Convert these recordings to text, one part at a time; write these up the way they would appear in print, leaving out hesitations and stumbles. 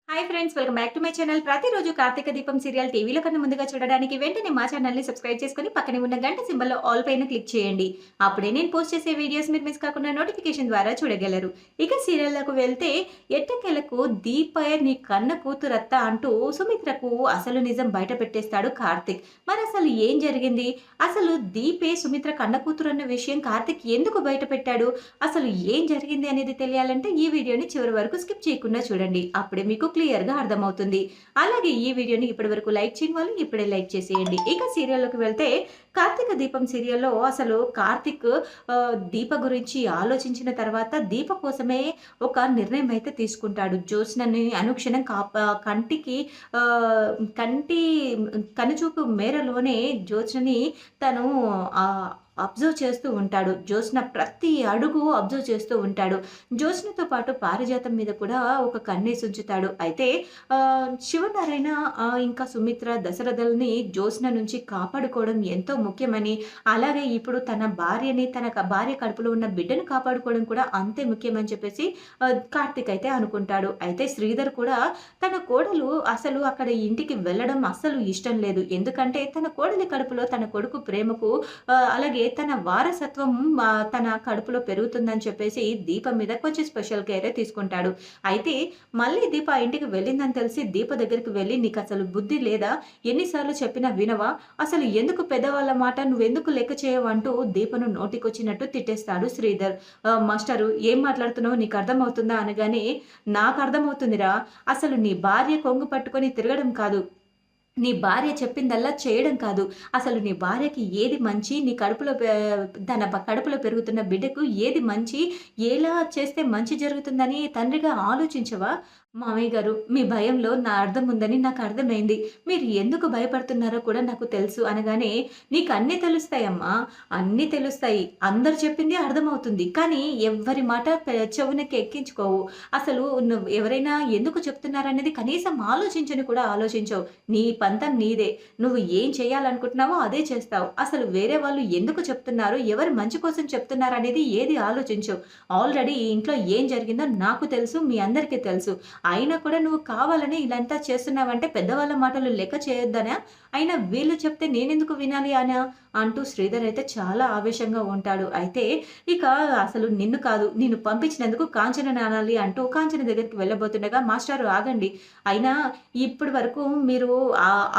Hi friends, welcome back to my channel. ప్రతిరోజు కార్తీక దీపం serial టీవీలో కన్నా ముందుగా చూడడానికి వెంటనే మా ఛానల్‌ని సబ్స్క్రైబ్ చేసుకొని పక్కనే ఉన్న గంట సింబల్‌లో ఆల్ పైన క్లిక్ చేయండి. అప్పుడే నేను పోస్ట్ చేసే వీడియోస్ మీరు మిస్ కాకుండా నోటిఫికేషన్ ద్వారా చూడగలరు. ఇక సీరియల్‌లోకి వెళ్తే ఎట్టకేలకు దీపే నీ కన్న కూతురత్త అంటూ సుమిత్రకు అసలు నిజం బయట పెట్టేస్తాడు కార్తీక్. మరసలు ఏం జరిగింది? అసలు దీపే సుమిత్ర కన్న కూతురు అన్న విషయం కార్తీక్ ఎందుకు బయట పెట్టాడు? అసలు ఏం జరిగింది అనేది తెలియాలంటే ఈ వీడియోని చివరి వరకు స్కిప్ చేయకుండా చూడండి. అప్పుడే మీకు క్లియర్‌గా అర్థమవుతుంది. అలాగే ఈ వీడియోని ఇప్పటివరకు లైక్ చేయని వాళ్ళు ఇప్పుడే లైక్ చేసేయండి. ఇక సీరియల్‌లోకి వెళ్తే కార్తీక దీపం సీరియల్‌లో అసలు కార్తీక్ దీప గురించి ఆలోచించిన తర్వాత దీప కోసమే ఒక నిర్ణయం అయితే తీసుకుంటాడు. జ్యోత్స్నని అనుక్షణం కంటికి కంటి కనుచూపు మేరలోనే జ్యోత్స్నని తను అబ్జర్వ్ చేస్తూ ఉంటాడు. జ్యోత్స్న ప్రతి అడుగు అబ్జర్వ్ చేస్తూ ఉంటాడు. జ్యోత్స్నతో పాటు పారిజాతం మీద కూడా ఒక కన్నేసి ఉంచుతాడు. అయితే శివనారాయణ ఇంకా సుమిత్ర దశరథులని జ్యోత్స్న నుంచి కాపాడుకోవడం ఎంతో ముఖ్యమని, అలాగే ఇప్పుడు తన భార్యని భార్య కడుపులో ఉన్న బిడ్డను కాపాడుకోవడం కూడా అంతే ముఖ్యమని చెప్పేసి కార్తీక్ అయితే అనుకుంటాడు. అయితే శ్రీధర్ కూడా తన కోడలు అసలు అక్కడ ఇంటికి వెళ్ళడం అస్సలు ఇష్టం లేదు. ఎందుకంటే తన కోడలి కడుపులో తన కొడుకు ప్రేమకు అలాగే తన వారసత్వం తన కడుపులో పెరుగుతుందని చెప్పేసి దీప మీద కొంచెం స్పెషల్ కేరే తీసుకుంటాడు. అయితే మళ్ళీ దీప ఇంటికి వెళ్ళిందని తెలిసి దీప దగ్గరికి వెళ్ళి, నీకు అసలు బుద్ధి లేదా? ఎన్నిసార్లు చెప్పినా వినవా? అసలు ఎందుకు పెద్దవాళ్ళ మాట నువ్వెందుకు లెక్క చేయవు అంటూ దీపను నోటికొచ్చినట్టు తిట్టేస్తాడు శ్రీధర్. మాస్టరు ఏం మాట్లాడుతున్నావు, నీకు అర్థమవుతుందా అనగానే, నాకు అర్థమవుతుందిరా, అసలు నీ భార్య కొంగు పట్టుకొని తిరగడం కాదు, నీ భార్య చెప్పిందల్లా చేయడం కాదు. అసలు నీ భార్యకి ఏది మంచి, నీ కడుపులో కడుపులో పెరుగుతున్న బిడ్డకు ఏది మంచి, ఎలా చేస్తే మంచి జరుగుతుందని తండ్రిగా ఆలోచించవా? మామయ్య గారు, మీ భయంలో నా అర్థం ఉందని నాకు అర్థమైంది. మీరు ఎందుకు భయపడుతున్నారో కూడా నాకు తెలుసు అనగానే, నీకు అన్నీ తెలుస్తాయమ్మా, అన్నీ తెలుస్తాయి. అందరు చెప్పింది అర్థమవుతుంది. కానీ ఎవ్వరి మాట చెవునకి ఎక్కించుకోవు. అసలు నువ్వు ఎవరైనా ఎందుకు చెప్తున్నారనేది కనీసం ఆలోచించని కూడా ఆలోచించవు. నీ పంతం నీదే. నువ్వు ఏం చేయాలనుకుంటున్నావో అదే చేస్తావు. అసలు వేరే వాళ్ళు ఎందుకు చెప్తున్నారు, ఎవరి మంచి కోసం చెప్తున్నారు అనేది ఏది ఆలోచించవు. ఆల్రెడీ ఈ ఇంట్లో ఏం జరిగిందో నాకు తెలుసు, మీ అందరికీ తెలుసు. అయినా కూడా నువ్వు కావాలని ఇదంతా చేస్తున్నావంటే పెద్దవాళ్ళ మాటలు లెక్క చేయొద్దనా? అయినా వీళ్ళు చెప్తే నేనెందుకు వినాలి అనా? అంటూ శ్రీధర్ అయితే చాలా ఆవేశంగా ఉంటాడు. అయితే ఇక అసలు నిన్ను కాదు, నిన్ను పంపించినందుకు కాంచనని అనాలి అంటూ కాంచన దగ్గరికి వెళ్ళబోతుండగా, మాస్టారు ఆగండి. అయినా ఇప్పటి వరకు మీరు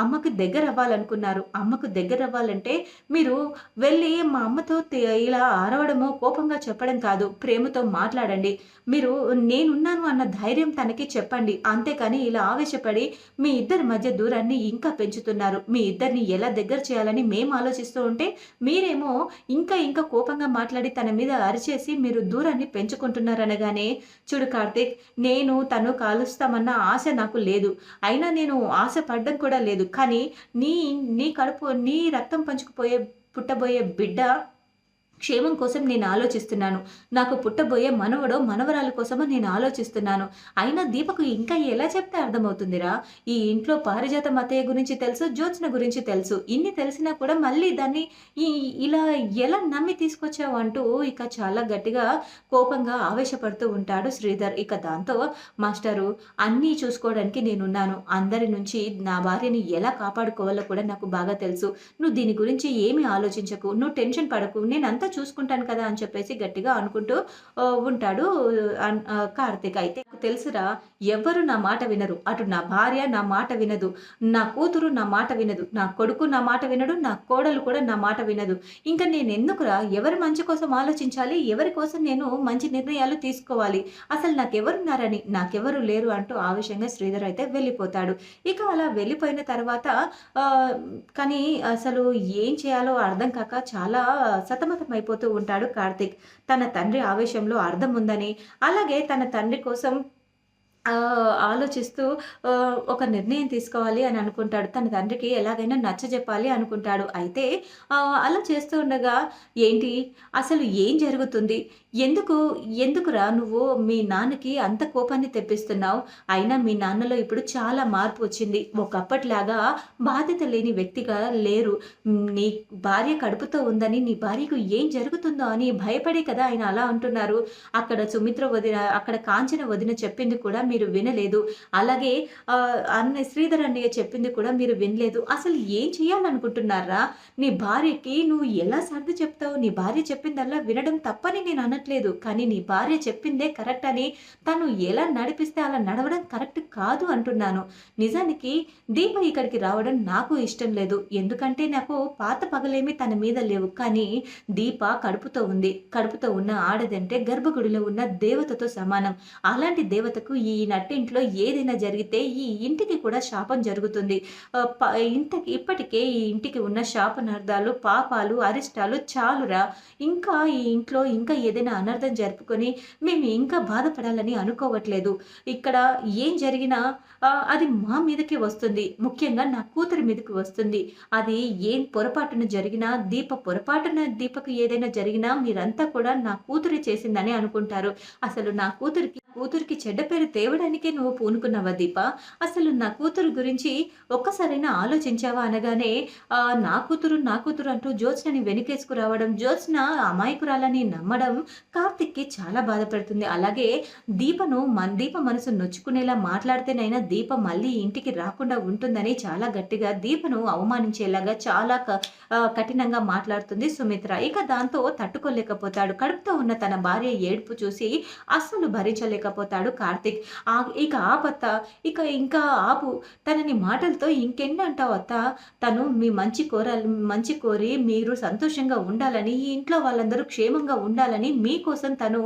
అమ్మకి దగ్గర అవ్వాలనుకున్నారు. అమ్మకు దగ్గర అవ్వాలంటే మీరు వెళ్ళి మా అమ్మతో ఇలా అరవడమో కోపంగా చెప్పడం కాదు, ప్రేమతో మాట్లాడండి. మీరు నేనున్నాను అన్న ధైర్యం తనకి చెప్పండి. అంతేకాని ఇలా ఆవేశపడి మీ ఇద్దరి మధ్య దూరాన్ని ఇంకా పెంచుతున్నారు. మీ ఇద్దరిని ఎలా దగ్గర చేయాలని మేము ఆలోచిస్తూ ఉంటే, మీరేమో ఇంకా ఇంకా కోపంగా మాట్లాడి తన మీద అరిచేసి మీరు దూరాన్ని పెంచుకుంటున్నారనగానే, చూడు కార్తీక్, నేను తను కాలుస్తామన్న ఆశ నాకు లేదు. అయినా నేను ఆశ పడ్డం కూడా లేదు. కానీ నీ నీ కడుపు నీ రక్తం పంచుకుపోయే పుట్టబోయే బిడ్డ క్షేమం కోసం నేను ఆలోచిస్తున్నాను. నాకు పుట్టబోయే మనవడో, మనవరాలు కోసమో నేను ఆలోచిస్తున్నాను. అయినా దీపకు ఇంకా ఎలా చెప్తే అర్థమవుతుందిరా? ఈ ఇంట్లో పారిజాతం అత్తయ్య గురించి తెలుసు, జ్యోత్స్న గురించి తెలుసు. ఇన్ని తెలిసినా కూడా మళ్ళీ దాన్ని ఈ ఇలా ఎలా నమ్మి తీసుకొచ్చావు అంటూ ఇక చాలా గట్టిగా, కోపంగా ఆవేశపడుతూ ఉంటాడు శ్రీధర్. ఇక దాంతో, మాస్టారు అన్నీ చూసుకోవడానికి నేనున్నాను. అందరి నుంచి నా భార్యని ఎలా కాపాడుకోవాలో కూడా నాకు బాగా తెలుసు. నువ్వు దీని గురించి ఏమీ ఆలోచించకు. నువ్వు టెన్షన్ పడకు. నేనంతా చూసుకుంటాను కదా అని చెప్పేసి గట్టిగా అనుకుంటూ ఉంటాడు కార్తీక్. అయితే నాకు తెలుసురా, ఎవ్వరు నా మాట వినరు. అటు నా భార్య నా మాట వినదు, నా కూతురు నా మాట వినదు, నా కొడుకు నా మాట వినడు, నా కోడలు కూడా నా మాట వినదు. ఇంకా నేనెందుకురా ఎవరి మంచి కోసం ఆలోచించాలి, ఎవరి కోసం నేను మంచి నిర్ణయాలు తీసుకోవాలి? అసలు నాకెవరున్నారని, నాకెవరు లేరు అంటూ ఆవేశంగా శ్రీధర్ అయితే వెళ్ళిపోతాడు. ఇక అలా వెళ్ళిపోయిన తర్వాత కానీ అసలు ఏం చేయాలో అర్థం కాక చాలా సతమతమైపోతూ ఉంటాడు కార్తీక్. తన తండ్రి ఆవేశంలో అర్థం ఉందని, అలాగే తన తండ్రి కోసం ఆలోచిస్తూ ఒక నిర్ణయం తీసుకోవాలి అని అనుకుంటాడు. తన తండ్రికి ఎలాగైనా నచ్చజెప్పాలి అనుకుంటాడు. అయితే అలా చేస్తూ ఉండగా, ఏంటి అసలు ఏం జరుగుతుంది? ఎందుకు ఎందుకురా నువ్వు మీ నాన్నకి అంత కోపాన్ని తెప్పిస్తున్నావు? అయినా మీ నాన్నలో ఇప్పుడు చాలా మార్పు వచ్చింది. ఒకప్పటిలాగా బాధ్యత లేని వ్యక్తిగా లేరు. నీ భార్య కడుపుతో ఉందని, నీ భార్యకు ఏం జరుగుతుందో అని భయపడే కదా ఆయన అలా అంటున్నారు. అక్కడ సుమిత్ర వదిన, అక్కడ కాంచన వదిన చెప్పింది కూడా మీరు వినలేదు. అలాగే శ్రీధర్ అన్నయ్య చెప్పింది కూడా మీరు వినలేదు. అసలు ఏం చేయాలనుకుంటున్నార్రా? నీ భార్యకి నువ్వు ఎలా సర్ది చెప్తావు? నీ భార్య చెప్పిందల్లా వినడం తప్పని నేను అనట్లేదు. కానీ నీ భార్య చెప్పిందే కరెక్ట్ అని తను ఎలా నడిపిస్తే అలా నడవడం కరెక్ట్ కాదు అంటున్నాను. నిజానికి దీప ఇక్కడికి రావడం నాకు ఇష్టం లేదు. ఎందుకంటే నాకు పాత పగలేమి తన మీద లేవు. కానీ దీప కడుపుతో ఉంది. కడుపుతో ఉన్న ఆడదంటే గర్భగుడిలో ఉన్న దేవతతో సమానం. అలాంటి దేవతకు ఈ నట్టింట్లో ఏదైనా జరిగితే ఈ ఇంటికి కూడా శాపం జరుగుతుంది. ఇప్పటికే ఈ ఇంటికి ఉన్న శాపనార్థాలు, పాపాలు, అరిష్టాలు చాలురా. ఇంకా ఈ ఇంట్లో ఇంకా ఏదైనా అనర్థం జరుపుకొని మేము ఇంకా బాధపడాలని అనుకోవట్లేదు. ఇక్కడ ఏం జరిగినా అది మా మీదకే వస్తుంది. ముఖ్యంగా నా కూతురి మీదకి వస్తుంది. అది ఏం పొరపాటున జరిగినా, దీపకు ఏదైనా జరిగినా మీరంతా కూడా నా కూతురే చేసిందని అనుకుంటారు. అసలు నా కూతురికి చెడ్డ పేరు తేవడానికే నువ్వు పూనుకున్నావా దీప? అసలు నా కూతురు గురించి ఒక్కసారైనా ఆలోచించావా అనగానే నా కూతురు అంటూ జ్యోత్స్నని వెనకేసుకురావడం, జ్యోత్స్న అమాయకురాలని నమ్మడం కార్తిక్‌కి చాలా బాధపెడుతుంది. అలాగే దీప మనసు నొచ్చుకునేలా మాట్లాడితేనైనా దీప మళ్ళీ ఇంటికి రాకుండా ఉంటుందని చాలా గట్టిగా దీపను అవమానించేలాగా చాలా కఠినంగా మాట్లాడుతుంది సుమిత్ర. ఇక దాంతో తట్టుకోలేకపోతాడు. కడుపుతో ఉన్న తన భార్య ఏడుపు చూసి అస్సలు భరించలేకపోతాడు కార్తిక్. ఇక ఆపత్త, ఇంకా ఆపు. తనని మాటలతో ఇంకెన్ని అంటావు అత్త? తను మీ మంచి కోరి మీరు సంతోషంగా ఉండాలని, ఈ ఇంట్లో వాళ్ళందరూ క్షేమంగా ఉండాలని మీకోసం తను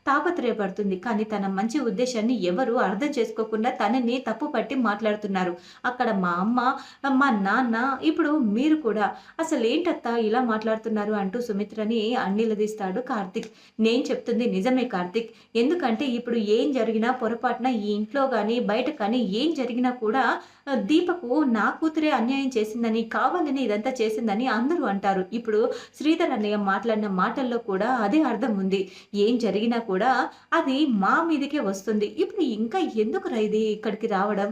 తాపత్రయపడుతుంది. కానీ తన మంచి ఉద్దేశాన్ని ఎవరు అర్థం చేసుకోకుండా తనని తప్పు పట్టి మాట్లాడుతున్నారు. అక్కడ మా అమ్మ, మా నాన్న, ఇప్పుడు మీరు కూడా. అసలేంటత్తా ఇలా మాట్లాడుతున్నారు అంటూ సుమిత్రని నిలదీస్తాడు కార్తిక్. నేను చెప్తుంది నిజమే కార్తిక్. ఎందుకంటే ఇప్పుడు ఏం జరిగినా పొరపాటున ఈ ఇంట్లో గాని, బయట కానీ ఏం జరిగినా కూడా దీపకు నా కూతురే అన్యాయం చేసిందని, కావాలని ఇదంతా చేసిందని అందరూ అంటారు. ఇప్పుడు శ్రీధర్ అన్నయ్య మాట్లాడిన మాటల్లో కూడా అదే అర్థం ఉంది. ఏం జరిగినా కూడా అది మా మీదకే వస్తుంది. ఇప్పుడు ఇంకా ఎందుకురా ఇది ఇక్కడికి రావడం?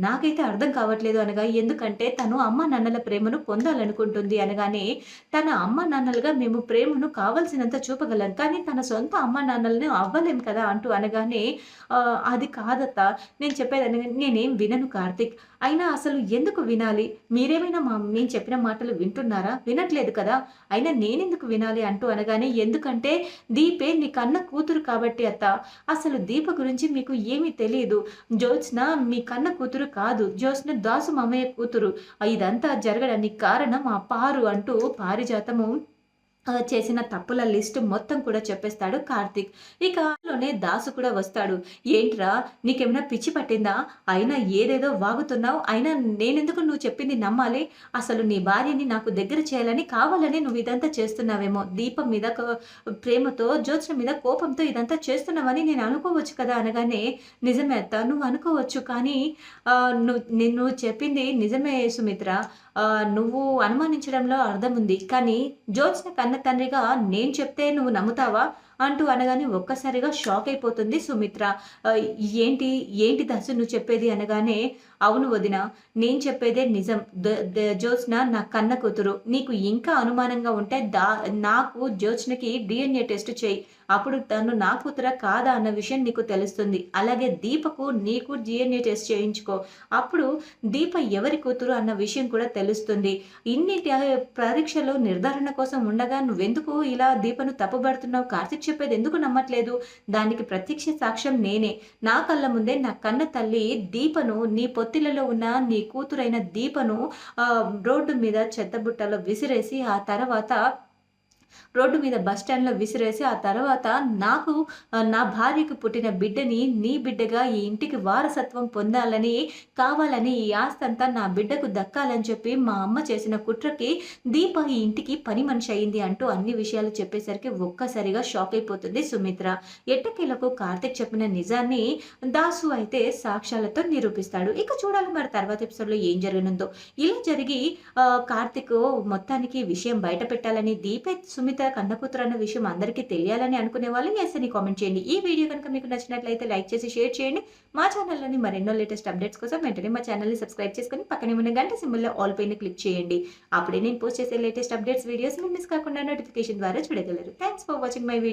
నాకైతే అర్థం కావట్లేదు అనగా, ఎందుకంటే తను అమ్మా నాన్నల ప్రేమను పొందాలనుకుంటుంది అనగానే, తన అమ్మా నాన్నలుగా మేము ప్రేమను కావాల్సినంత చూపగలం. కానీ తన సొంత అమ్మా నాన్నలను అవ్వలేం కదా అంటూ అనగానే, అది కాదత్తా నేను చెప్పేదని, నేనేం వినను కార్తిక్. అయినా అసలు ఎందుకు వినాలి? మీరేమైనా మేము చెప్పిన మాటలు వింటున్నారా? వినట్లేదు కదా! అయినా నేనెందుకు వినాలి అంటూ అనగానే, ఎందుకంటే దీపే నీ కన్న కూతురు కాబట్టి అత్త. అసలు దీప గురించి మీకు ఏమీ తెలీదు. జ్యోత్స్న మీ కన్న కూతురు కాదు. జ్యోత్స్న దాసు మామయ్య కూతురు. ఇదంతా జరగడానికి కారణం ఆ పారు అంటూ పారిజాతము చేసిన తప్పుల లిస్ట్ మొత్తం కూడా చెప్పేస్తాడు కార్తిక్. ఇక లోనే దాసు కూడా వస్తాడు. ఏంట్రా నీకేమైనా పిచ్చి పట్టిందా? అయినా ఏదేదో వాగుతున్నావు. అయినా నేనెందుకు నువ్వు చెప్పింది నమ్మాలి? అసలు నీ భార్యని నాకు దగ్గర చేయాలని కావాలని నువ్వు ఇదంతా చేస్తున్నావేమో. దీపం మీద ప్రేమతో, జ్యోత్స్న మీద కోపంతో ఇదంతా చేస్తున్నావని నేను అనుకోవచ్చు కదా అనగానే, నిజమే అత్త నువ్వు అనుకోవచ్చు. కానీ నువ్వు చెప్పింది నిజమే సుమిత్ర. నువ్వు అనుమానించడంలో అర్థం ఉంది. కానీ జ్యోత్స్న కన్న తండ్రిగా నేను చెప్తే నువ్వు నమ్ముతావా? అంటూ అనగానే ఒక్కసారిగా షాక్ అయిపోతుంది సుమిత్ర. ఏంటి దాసు నువ్వు చెప్పేది అనగానే, అవును వదిన, నేను చెప్పేదే నిజం. జ్యోత్స్న నా కన్న కూతురు. నీకు ఇంకా అనుమానంగా ఉంటే నాకు జ్యోత్స్నకి DNA టెస్ట్ చేయి. అప్పుడు తను నా కూతురా కాదా అన్న విషయం నీకు తెలుస్తుంది. అలాగే నీకు DNA టెస్ట్ చేయించుకో. అప్పుడు దీప ఎవరి కూతురు అన్న విషయం కూడా తెలుస్తుంది. ఇన్ని పరీక్షలు నిర్ధారణ కోసం ఉండగా నువ్వెందుకు ఇలా దీపను తప్పుబడుతున్నావు? కార్తిక్ చెప్పేది ఎందుకు నమ్మట్లేదు? దానికి ప్రత్యక్ష సాక్ష్యం నేనే. నా కళ్ళ ముందే నా కన్న తల్లి దీపను, నీ పొత్తిళ్లలో ఉన్న నీ కూతురైన దీపను రోడ్డు మీద చెత్తబుట్టలో విసిరేసి, ఆ తర్వాత రోడ్డు మీద బస్ స్టాండ్‌లో విసిరేసి, ఆ తర్వాత నా భార్యకు పుట్టిన బిడ్డని నీ బిడ్డగా ఈ ఇంటికి వారసత్వం పొందాలని, కావాలని ఈ ఆస్తంతా నా బిడ్డకు దక్కాలని చెప్పి మా అమ్మ చేసిన కుట్రకి దీప ఈ ఇంటికి పని మనిషి అయింది అంటూ అన్ని విషయాలు చెప్పేసరికి ఒక్కసారిగా షాక్ అయిపోతుంది సుమిత్ర. ఎట్టకేలకు కార్తిక్ చెప్పిన నిజాన్ని దాసు అయితే సాక్ష్యాలతో నిరూపిస్తాడు. ఇక చూడాలి మరి తర్వాత ఎపిసోడ్‌లో ఏం జరగనుందో. ఇలా జరిగి కార్తిక్ మొత్తానికి విషయం బయట పెట్టాలని దీపే సుమిత కన్నకూతురు అన్న విషయం అందరికీ తెలియాలని అనుకునే వాళ్ళు యెస్ అని కామెంట్ చేయండి. ఈ వీడియో కనుక మీకు నచ్చినట్లయితే లైక్ చేసి షేర్ చేయండి. మా ఛానల్‌లోని మరెన్నో లేటెస్ట్ అప్డేట్స్ కోసం వెంటనే మా ఛానల్‌ని సబ్స్క్రైబ్ చేసుకొని పక్కనే ఉన్న గంట సింబల్‌లో ఆల్ పైన క్లిక్ చేయండి. అప్పుడే నేను పోస్ట్ చేసే లేటెస్ట్ అప్డేట్స్ వీడియోస్ మీరు మిస్ కాకుండా నోటిఫికేషన్ ద్వారా చూడగలరు. Thanks for watching my video.